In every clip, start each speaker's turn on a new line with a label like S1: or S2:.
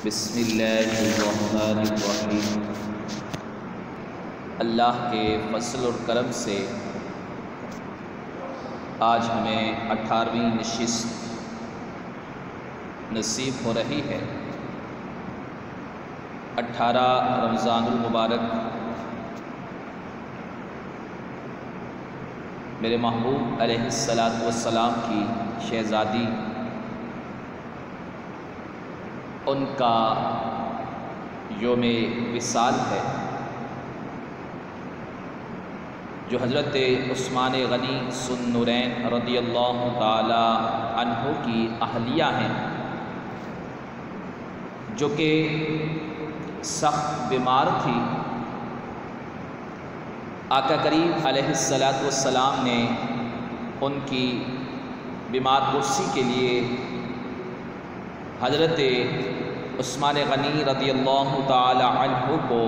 S1: بسم اللہ الرحمن الرحیم۔ اللہ کے فضل اور کرم سے آج ہمیں 18ویں نشست نصیب ہو رہی ہے۔ 18 رمضان المبارک میرے محبوب علیہ السلام کی شہزادی، ان کا یوم وصال ہے، جو حضرت عثمان غنی ذو النورین رضی اللہ تعالی عنہ کی اہلیہ ہیں، جو کہ سخت بیمار تھی۔ آقا کریم علیہ السلام نے ان کی بیمار پرسی کے لیے حضرت عثمان غنی رضی اللہ تعالی عنہ کو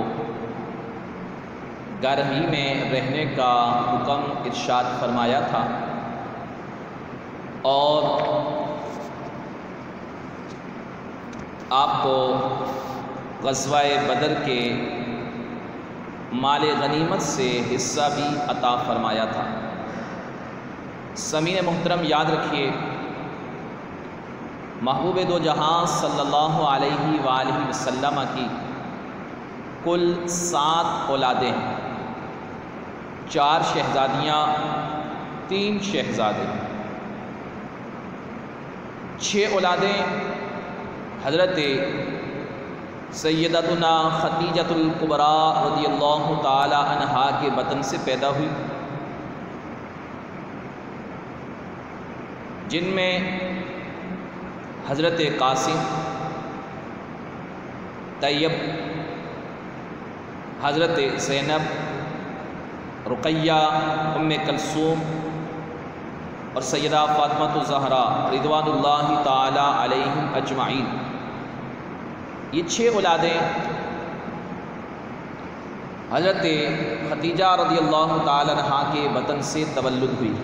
S1: گھر ہی میں رہنے کا حکم ارشاد فرمایا تھا، اور آپ کو غزوہ بدر کے مال غنیمت سے حصہ بھی عطا فرمایا تھا۔ سامعین محترم، یاد رکھیے، محبوب دو جہاں صلی اللہ علیہ وآلہ وسلم کی کل 7 اولادیں ہیں، 4 شہزادیاں، 3 شہزادے، 6 اولادیں حضرت سیدتنا خدیجۃ الکبریٰ رضی اللہ تعالی عنہا کے بطن سے پیدا ہوئی، جن میں حضرت قاسم، طیب، حضرت زینب، رقیہ، ام کلثوم اور سیدہ فاطمہ الزہراء رضوان اللہ تعالی علیہم اجمعین، یہ 6 اولادیں حضرت خدیجہ رضی اللہ تعالی عنہا کے بطن سے تولد ہوئی،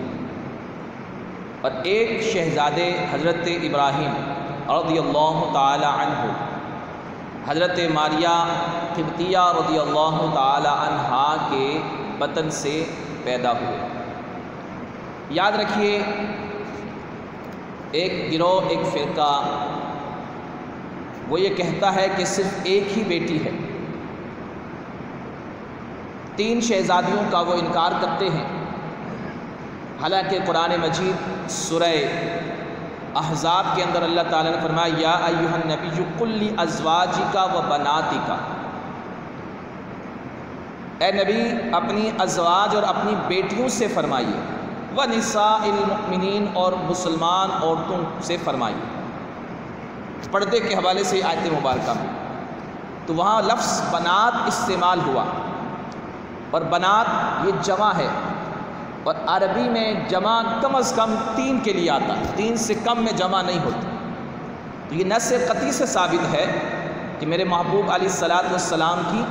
S1: اور ایک شہزادے حضرت ابراہیم رضی اللہ تعالی عنہ حضرت ماریہ قبطیہ رضی اللہ تعالی عنہا کے بطن سے پیدا ہوئے۔ یاد رکھیے، ایک گروہ، ایک فرقہ وہ یہ کہتا ہے کہ صرف ایک ہی بیٹی ہے، 3 شہزادیوں کا وہ انکار کرتے ہیں، حالانکہ قرآن مجید سورہ احزاب کے اندر اللہ تعالیٰ نے فرمایا، یا ایھا النبی قل لازواجک و بناتک، اے نبی اپنی ازواج اور اپنی بیٹیوں سے فرمائیے، ونساء المؤمنین، اور مسلمان عورتوں سے فرمائیے۔ پردے کے حوالے سے آیت مبارکہ میں تو وہاں لفظ بنات استعمال ہوا، اور بنات یہ جمع ہے، اور عربی میں جمع کم از کم 3 کے لیے آتا ہے، 3 سے کم میں جمع نہیں ہوتی۔ تو یہ نص قطعی سے ثابت ہے کہ میرے محبوب علیہ السلام کی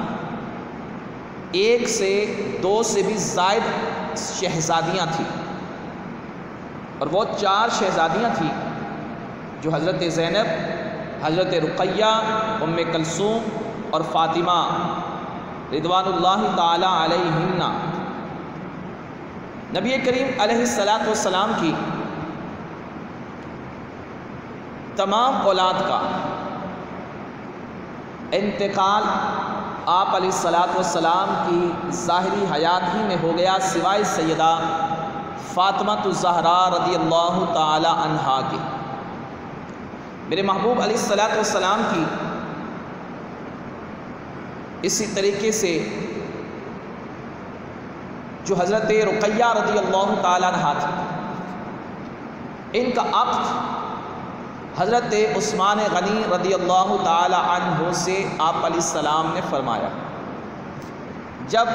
S1: 1 سے 2 سے بھی زائد شہزادیاں تھیں، اور وہ 4 شہزادیاں تھیں جو حضرت زینب، حضرت رقیہ، ام کلثوم اور فاطمہ رضوان اللہ تعالی علیہن، نبی کریم علیہ السلام کی تمام اولاد کا انتقال آپ علیہ السلام کی ظاہری حیات ہی میں ہو گیا، سوائے سیدہ فاطمہ الزہراء رضی اللہ تعالی عنہا کے۔ میرے محبوب علیہ السلام کی اسی طریقے سے جو حضرت رقیہ رضی اللہ تعالی عنہا تھی، ان کا عقد حضرت عثمان غنی رضی اللہ تعالی عنہ سے آپ علیہ السلام نے فرمایا۔ جب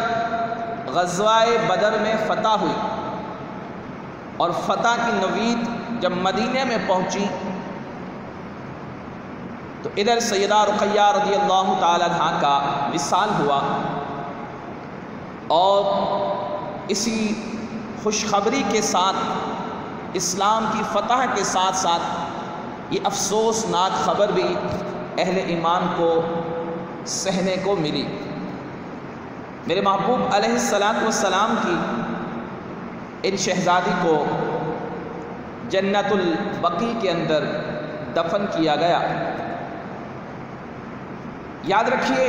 S1: غزوہ بدر میں فتح ہوئی اور فتح کی نوید جب مدینے میں پہنچی، تو ادھر سیدہ رقیہ رضی اللہ تعالی عنہا کا وصال ہوا، اور اسی خوشخبری کے ساتھ، اسلام کی فتح کے ساتھ ساتھ یہ افسوسناک خبر بھی اہل ایمان کو سہنے کو ملی۔ میرے محبوب علیہ الصلاۃ والسلام کی ان شہزادی کو جنت البقیع کے اندر دفن کیا گیا۔ یاد رکھیے،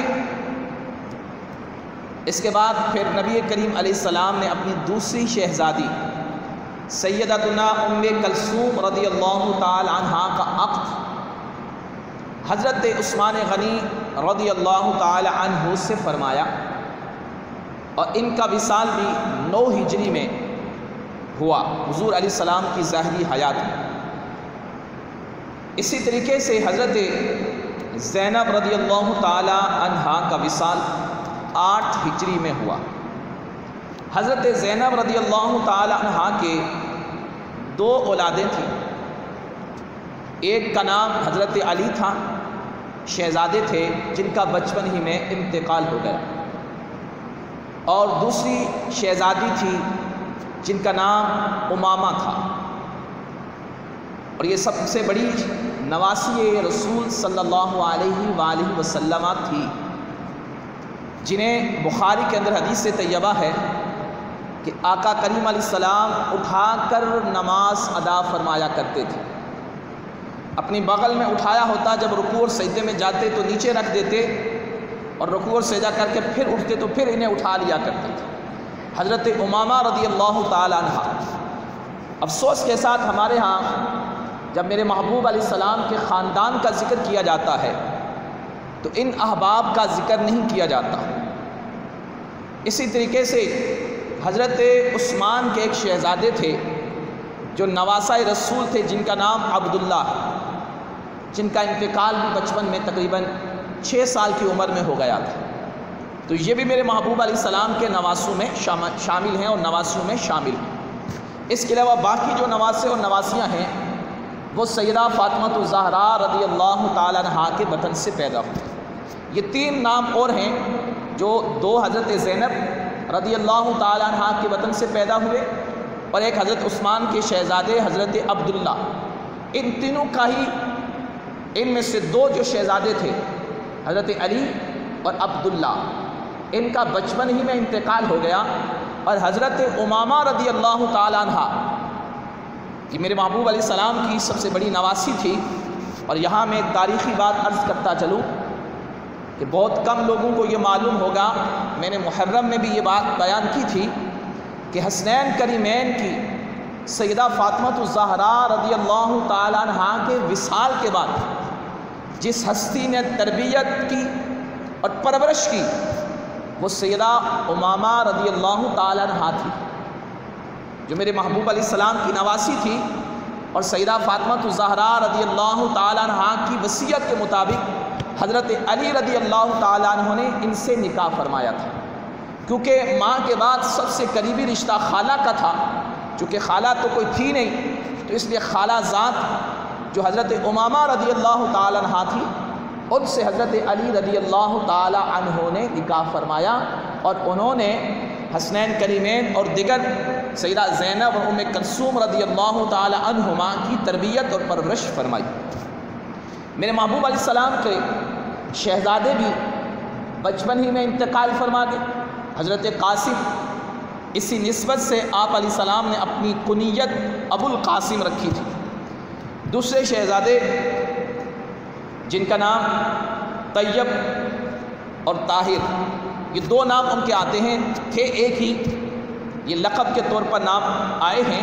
S1: اس کے بعد پھر نبی کریم علیہ السلام نے اپنی دوسری شہزادی سیدتنا ام کلثوم رضی اللہ تعالی عنہا کا عقد حضرت عثمان غنی رضی اللہ تعالی عنہ سے فرمایا، اور ان کا وصال بھی 9 ہجری میں ہوا، حضور علیہ السلام کی ظاہری حیات میں۔ اسی طریقے سے حضرت زینب رضی اللہ تعالی عنہا کا وصال 8 ہجری میں ہوا۔ حضرت زینب رضی اللہ تعالی عنہا کے 2 اولادیں تھیں، ایک کا نام حضرت علی تھا، شہزادے تھے جن کا بچپن ہی میں انتقال ہو گیا، اور دوسری شہزادی تھی جن کا نام امامہ تھا، اور یہ سب سے بڑی نواسی رسول صلی اللہ علیہ وآلہ وسلم تھی، جنہیں بخاری کے اندر حدیث طیبہ ہے کہ آقا کریم علیہ السلام اٹھا کر نماز ادا فرمایا کرتے تھے۔ اپنی بغل میں اٹھایا ہوتا، جب رکوع اور سجدے میں جاتے تو نیچے رکھ دیتے، اور رکوع اور سجدہ کر کے پھر اٹھتے تو پھر انہیں اٹھا لیا کرتے تھے۔ حضرت امامہ رضی اللہ تعالی عنہ، افسوس کے ساتھ ہمارے ہاں جب میرے محبوب علیہ السلام کے خاندان کا ذکر کیا جاتا ہے تو ان احباب کا ذکر نہیں کیا جاتا۔ اسی طریقے سے حضرت عثمان کے ایک شہزادے تھے جو نواسہ رسول تھے، جن کا نام عبداللہ ہے، جن کا انتقال بھی بچپن میں تقریباً 6 سال کی عمر میں ہو گیا تھا، تو یہ بھی میرے محبوب علیہ السلام کے نواسوں میں شامل ہیں اور نواسیوں میں شامل ہیں۔ اس کے علاوہ باقی جو نواسے اور نواسیاں ہیں وہ سیدہ فاطمہ الزہراء رضی اللہ تعالی عنہا کے بطن سے پیدا ہوئے۔ یہ 3 نام اور ہیں جو 2 حضرت زینب رضی اللہ تعالی عنہا کے بطن سے پیدا ہوئے، اور ایک حضرت عثمان کے شہزادے حضرت عبداللہ۔ ان تینوں کا ہی، ان میں سے 2 جو شہزادے تھے حضرت علی اور عبداللہ، ان کا بچپن ہی میں انتقال ہو گیا، اور حضرت امامہ رضی اللہ تعالی عنہا یہ میرے محبوب علیہ السلام کی سب سے بڑی نواسی تھی۔ اور یہاں میں ایک تاریخی بات عرض کرتا چلوں کہ بہت کم لوگوں کو یہ معلوم ہوگا، میں نے محرم میں بھی یہ بات بیان کی تھی کہ حسنین کریمین کی سیدہ فاطمہ الزہراء رضی اللہ تعالی عنہا کے وصال کے بعد جس ہستی نے تربیت کی اور پرورش کی وہ سیدہ امامہ رضی اللہ تعالی عنہا تھی، جو میرے محبوب علیہ السلام کی نواسی تھی، اور سیدہ فاطمہ الزہراء رضی اللہ تعالی عنہا کی وصیت کے مطابق حضرت علی رضی اللہ تعالی عنہ نے ان سے نکاح فرمایا تھا، کیونکہ ماں کے بعد سب سے قریبی رشتہ خالہ کا تھا، چونکہ خالہ تو کوئی تھی نہیں، تو اس لیے خالہ ذات جو حضرت امامہ رضی اللہ تعالی عنہا تھی، ان سے حضرت علی رضی اللہ تعالی عنہ نے نکاح فرمایا، اور انہوں نے حسنین کریمین اور دیگر سیدہ زینب اور ام کلثوم رضی اللہ تعالی عنہما کی تربیت اور پرورش فرمائی۔ میرے محبوب علیہ السلام کے شہزادے بھی بچپن ہی میں انتقال فرما گئے، حضرت قاسم، اسی نسبت سے آپ علیہ السلام نے اپنی کنیت ابو القاسم رکھی تھی۔ دوسرے شہزادے جن کا نام طیب اور طاہر، یہ 2 نام ان کے آتے ہیں، تھے ایک ہی، یہ لقب کے طور پر نام آئے ہیں،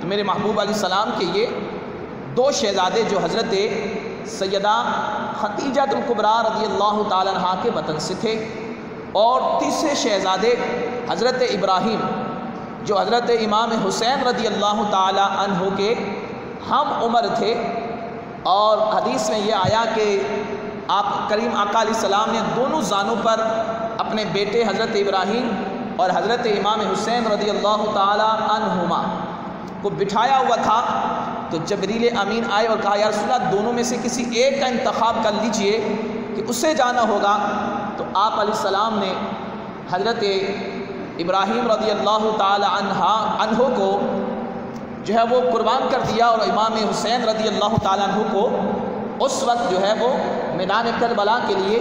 S1: تو میرے محبوب علیہ السلام کے یہ 2 شہزادے جو حضرت سیدہ خدیجہ الکبریٰ رضی اللہ تعالی عنہا کے بطن سے تھے، اور تیسرے شہزادے حضرت ابراہیم جو حضرت امام حسین رضی اللہ تعالی عنہ کے ہم عمر تھے، اور حدیث میں یہ آیا کہ آپ کریم آقا علیہ السلام نے دونوں زانوں پر اپنے بیٹے حضرت ابراہیم اور حضرت امام حسین رضی اللہ تعالی عنہما کو بٹھایا ہوا تھا، تو جبریل امین آئے اور کہا یا رسول اللہ دونوں میں سے کسی ایک کا انتخاب کر لیجئے کہ اسے جانا ہوگا، تو آپ علیہ السلام نے حضرت ابراہیم رضی اللہ تعالی عنہ کو جو ہے وہ قربان کر دیا، اور امام حسین رضی اللہ تعالیٰ عنہ کو اس وقت جو ہے وہ میدان کربلا کے لیے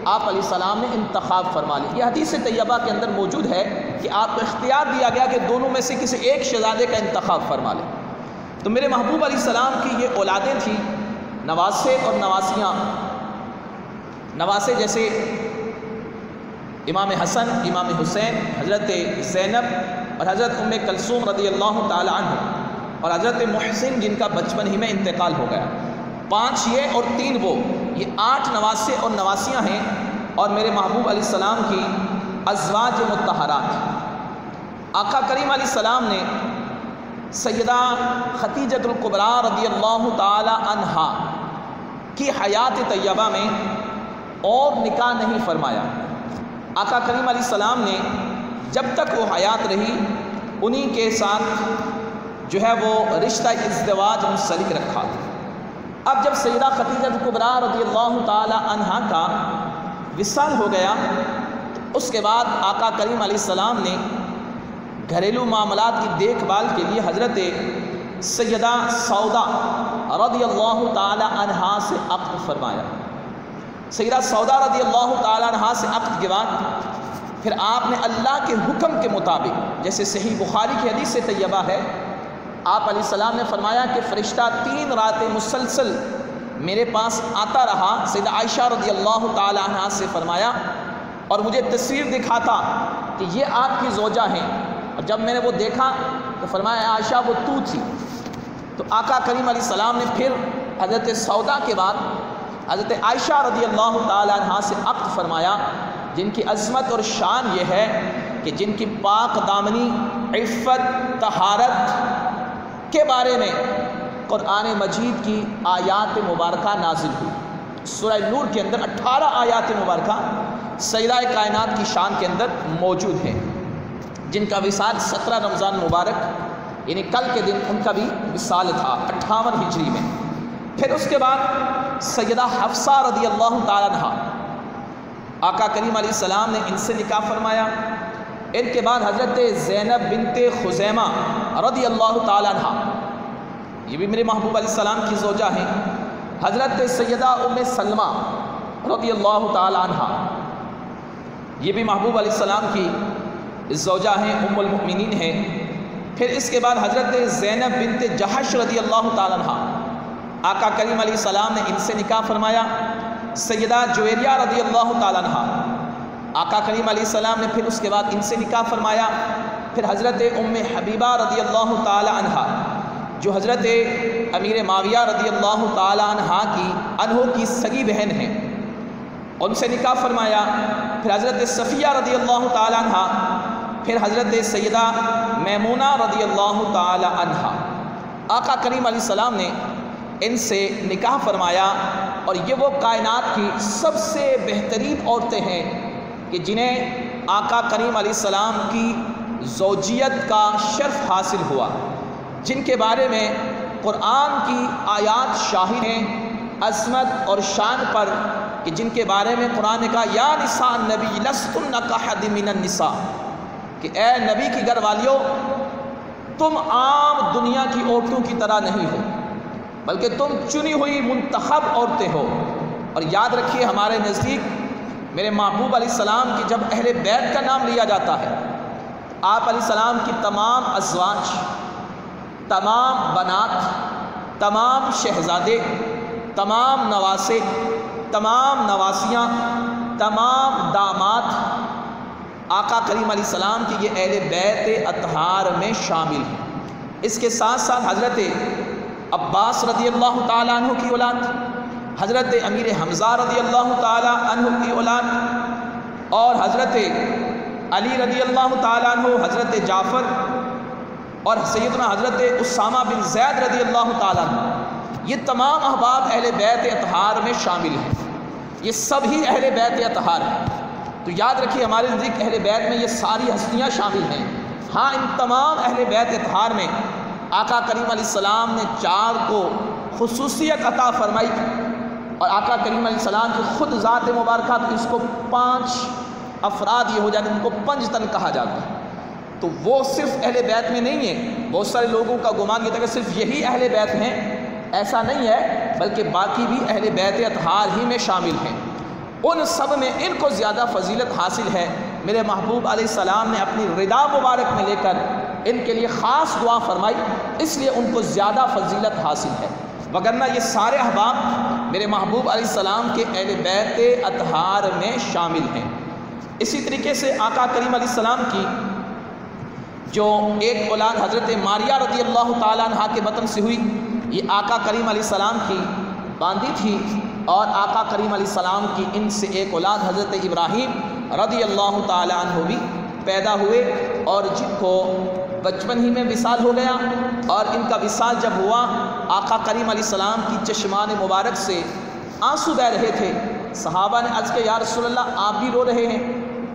S1: آپ علیہ السلام نے انتخاب فرما لی۔ یہ حدیث طیبہ کے اندر موجود ہے کہ آپ کو اختیار دیا گیا کہ دونوں میں سے کسی ایک شہزادے کا انتخاب فرما لیں۔ تو میرے محبوب علیہ السلام کی یہ اولادیں تھیں، نواسے اور نواسیاں۔ نواسے جیسے امام حسن، امام حسین، حضرت زینب اور حضرت ام کلثوم رضی اللہ تعالی عنہ، اور حضرت محسن جن کا بچپن ہی میں انتقال ہو گیا۔ 5 یہ اور 3 وہ، یہ 8 نواسے اور نواسیاں ہیں، اور میرے محبوب علیہ السلام کی ازواج مطہرات۔ آقا کریم علیہ السلام نے سیدہ خدیجۃ الکبریٰ رضی اللہ تعالی عنہا کی حیات طیبہ میں اور نکاح نہیں فرمایا۔ آقا کریم علیہ السلام نے جب تک وہ حیات رہی انہی کے ساتھ جو ہے وہ رشتہ ازدواج منسلک رکھا۔ اب جب سیدہ خدیجہ کبریٰ رضی اللہ تعالی عنہا کا وصال ہو گیا تو اس کے بعد آقا کریم علیہ السلام نے گھریلو معاملات کی دیکھ بھال کے لیے حضرت سیدہ سودا رضی اللہ تعالی عنہا سے عقد فرمایا۔ سیدہ سودا رضی اللہ تعالی عنہا سے عقد کے بعد پھر آپ نے اللہ کے حکم کے مطابق، جیسے صحیح بخاری کی حدیث طیبہ ہے، آپ علیہ السلام نے فرمایا کہ فرشتہ 3 راتیں مسلسل میرے پاس آتا رہا۔ سیدہ عائشہ رضی اللہ تعالی عنہا سے فرمایا اور مجھے تصویر دکھاتا کہ یہ آپ کی زوجہ ہیں، اور جب میں نے وہ دیکھا تو فرمایا عائشہ وہ تو تھی۔ تو آقا کریم علیہ السلام نے پھر حضرت سودا کے بعد حضرت عائشہ رضی اللہ تعالی عنہا سے عقد فرمایا، جن کی عظمت اور شان یہ ہے کہ جن کی پاک دامنی، عفت، طہارت کے بارے میں قرآن مجید کی آیات مبارکہ نازل ہوئی۔ سورہ نور کے اندر 18 آیات مبارکہ سیدہ کائنات کی شان کے اندر موجود ہیں، جن کا وصال 17 رمضان مبارک یعنی کل کے دن ان کا بھی وصال تھا 58 ہجری میں۔ پھر اس کے بعد سیدہ حفصہ رضی اللہ تعالی عنہا، آقا کریم علیہ السلام نے ان سے نکاح فرمایا۔ ان کے بعد حضرت زینب بنت خزیمہ رضی اللہ تعالی عنہا، یہ بھی میرے محبوب علیہ السلام کی زوجہ ہیں۔ حضرت سیدہ ام سلمہ رضی اللہ تعالی عنہا، یہ بھی محبوب علیہ السلام کی زوجہ ہیں، ام المؤمنین ہیں۔ پھر اس کے بعد حضرت زینب بنت جحش رضی اللہ تعالی عنہا، آقا کریم علیہ السلام نے ان سے نکاح فرمایا۔ سیدہ جویریہ رضی اللہ تعالی عنہا، آقا کریم علیہ السلام نے پھر اس کے بعد ان سے نکاح فرمایا۔ پھر حضرت ام حبیبہ رضی اللہ تعالی عنہا، جو حضرت امیر معاویہ رضی اللہ تعالی عنہ کی سگی بہن ہیں، ان سے نکاح فرمایا۔ پھر حضرت صفیہ رضی اللہ تعالی عنہا، پھر حضرت سیدہ میمونہ رضی اللہ تعالی عنہا۔ آقا کریم علیہ السلام نے ان سے نکاح فرمایا، اور یہ وہ کائنات کی سب سے بہترین عورتیں ہیں کہ جنہیں آقا کریم علیہ السلام کی زوجیت کا شرف حاصل ہوا، جن کے بارے میں قرآن کی آیات شاہد ہیں عظمت اور شان پر، کہ جن کے بارے میں قرآن نے کہا یا نساء النبی لستن کاحد من النساء، کہ اے نبی کی گھر والیوں تم عام دنیا کی عورتوں کی طرح نہیں ہو، بلکہ تم چنی ہوئی منتخب عورتیں ہو۔ اور یاد رکھیے ہمارے نزدیک میرے محبوب علیہ السلام کی جب اہل بیت کا نام لیا جاتا ہے، آپ علیہ السلام کی تمام ازواج، تمام بنات، تمام شہزادے، تمام نواسے، تمام نواسیاں، تمام داماد آقا کریم علیہ السلام کی یہ اہل بیت اطہار میں شامل ہیں۔ اس کے ساتھ ساتھ حضرت عباس رضی اللہ تعالیٰ عنہ کی اولاد، حضرت امیر حمزہ رضی اللہ تعالیٰ عنہ کی اولاد، اور حضرت علی رضی اللہ تعالیٰ عنہ، حضرت جعفر اور سیدنا حضرت اسامہ بن زید رضی اللہ تعالیٰ عنہ، یہ تمام احباب اہل بیت اطہار میں شامل ہیں۔ یہ سب ہی اہل بیت اطہار ہیں۔ تو یاد رکھیے ہمارے نزدیک اہل بیت میں یہ ساری ہستیاں شامل ہیں۔ ہاں، ان تمام اہل بیت اطہار میں آقا کریم علیہ السلام نے 4 کو خصوصیت عطا فرمائی، اور آقا کریم علیہ السلام کی خود ذات مبارکہ، تو اس کو 5 افراد یہ ہو جاتے ہیں، ان کو پنجتن کہا جاتا ہے۔ تو وہ صرف اہل بیت میں نہیں ہے، بہت سارے لوگوں کا گمان یہ تھا کہ صرف یہی اہل بیت ہیں، ایسا نہیں ہے۔ بلکہ باقی بھی اہل بیت اطہار ہی میں شامل ہیں، ان سب میں ان کو زیادہ فضیلت حاصل ہے۔ میرے محبوب علیہ السلام نے اپنی رضا مبارک میں لے کر ان کے لیے خاص دعا فرمائی، اس لیے ان کو زیادہ فضیلت حاصل ہے، وگرنہ یہ سارے احباب میرے محبوب علیہ السلام کے اہل بیت اطہار میں شامل ہیں۔ اسی طریقے سے آقا کریم علیہ السلام کی جو ایک اولاد حضرت ماریہ رضی اللہ تعالیٰ عنہ کے بطن سے ہوئی، یہ آقا کریم علیہ السلام کی باندھی تھی، اور آقا کریم علیہ السلام کی ان سے ایک اولاد حضرت ابراہیم رضی اللہ تعالیٰ عنہ بھی پیدا ہوئے، اور جن کو بچپن ہی میں وصال ہو گیا، اور ان کا وصال جب ہوا آقا کریم علیہ السلام کی چشمان مبارک سے آنسو بہہ رہے تھے۔ صحابہ نے عرض کیا یا رسول اللہ آپ بھی رو رہے ہیں؟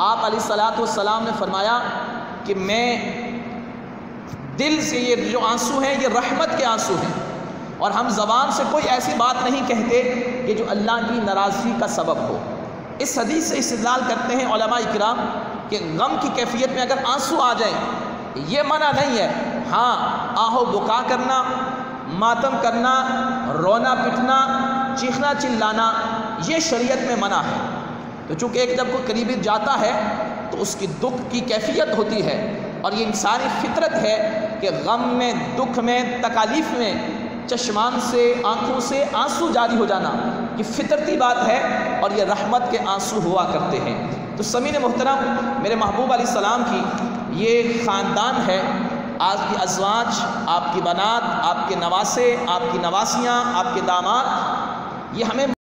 S1: آپ علیہ السلام نے فرمایا کہ میں دل سے یہ جو آنسو ہیں یہ رحمت کے آنسو ہیں، اور ہم زبان سے کوئی ایسی بات نہیں کہتے کہ جو اللہ کی ناراضگی کا سبب ہو۔ اس حدیث سے استدلال کرتے ہیں علماء کرام کہ غم کی کیفیت میں اگر آنسو آ جائیں یہ منع نہیں ہے، ہاں آہو بکا کرنا، ماتم کرنا، رونا پٹنا، چیخنا چلانا یہ شریعت میں منع ہے۔ تو چونکہ ایک جب کوئی قریبی جاتا ہے تو اس کی دکھ کی کیفیت ہوتی ہے، اور یہ انسانی فطرت ہے کہ غم میں، دکھ میں، تکالیف میں چشمان سے، آنکھوں سے آنسو جاری ہو جانا یہ فطرتی بات ہے، اور یہ رحمت کے آنسو ہوا کرتے ہیں۔ تو سامعین محترم، میرے محبوب علیہ السلام کی یہ خاندان ہے، آپ کی ازواج، آپ کی بنات، آپ کے نواسے، آپ کی نواسیاں، آپ کے داماد، یہ ہمیں